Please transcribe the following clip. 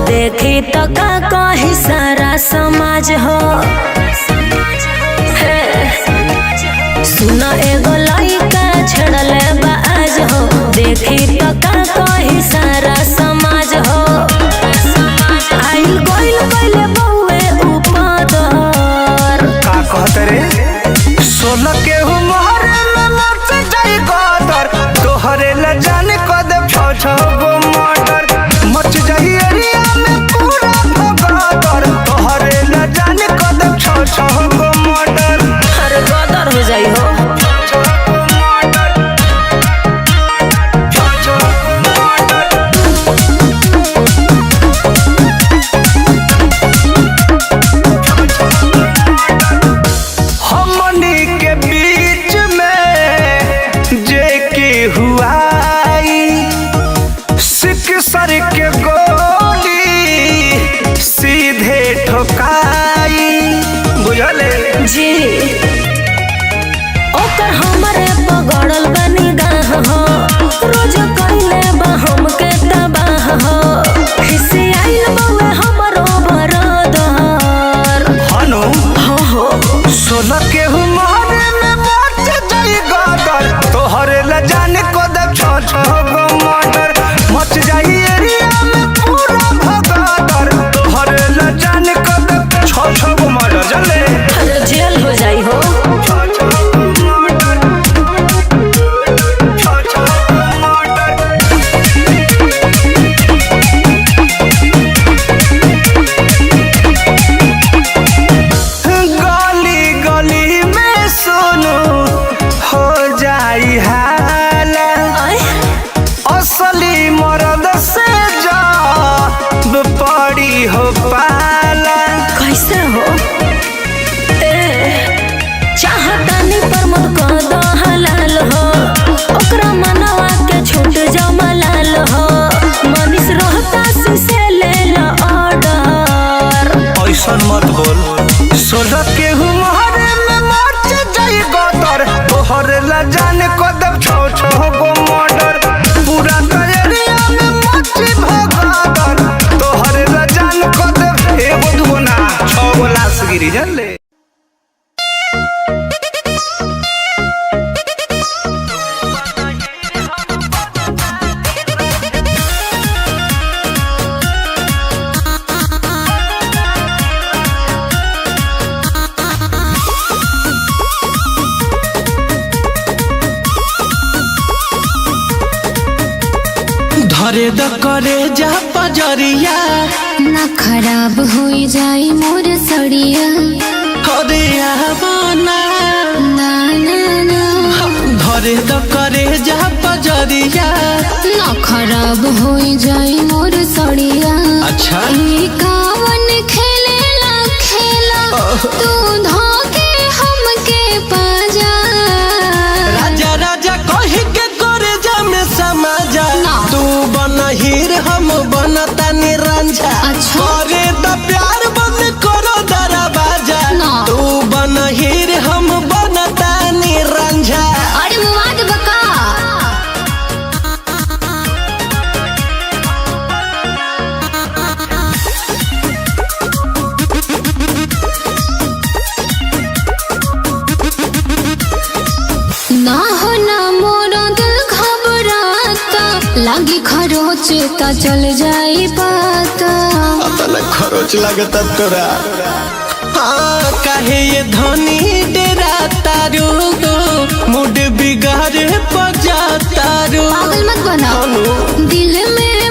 देखी तो का कही सारा समाज हो। सुना एगो लइका छड़ले बाज हो, देखी तो का कही सारा समाज हो। आइल गइल पहले बउए ऊपर का कहत रे 16 के उम्र में मर जाई गदर, तोहरे ल जाने कद छ गो मर्डर मच जाई एरिया में पूरा भगदर, तोहरे ल जाने कद छ गो मर्डर। अरे गदर हो जाई हो। सर के गोली सीधे ठोकाई बुझले जी ओकर हमरे पगड़ल बनी गाह हो, रोज कइले बा हमके तबाह हो। हिस्से आइल बउए हमरो बरदर हनु हो 16 के उम्र में मच जाई गदर, तोहरे ल जाने कद छ गो मर्डर मच जाई एरिया में पूरा भगदर, तोहरे ल जाने कद छ गो मर्डर जले। अरे जेल हो जाई हो। असली मर्द से जब पड़ी हो पाला कैसे हो चाहतानी पर मत कद हलाल हो, ओकरा मनवा के छूट जाओ मलाल हो। मनीष रहता से ले लो ऑर्डर। ऐसन मत बोल 16 के उम्र में मच जाई गदर, तोहरे ल जाने कदम छ गो मर्डर पूरा एरिया में मच भगदर, तोहरे ल जाने कदम एगो दुगो ना 6 गो लाश गिरी जले। धरे द करे जा पजरिया ना खराब हो जाए मोर सड़िया। अरे आवाना ना ना ना धरे द करे जा पजरिया ना खराब हो जाए मोर सड़िया। अच्छा ई कावन खेलेला खेला तू धोके हमके पाजा। राजा राजा कहि के करे जा में समाजा, ना। तू बनहीर हम बनता निरंजा। अच्छा। करे द प्यार बंद करो दरवाजा, ना। तू बनहीर हम बनता निरंजा। अरे मुआद बका ना हो ना मोरा दिल घबराता, लागी खरोच ता चल जाई पाता। तले खरोच लगता तोरा हाँ काहे ये धनी डेरा तारू मूड बिगाड़े पजा तारू पागल मत बनाओ दिल में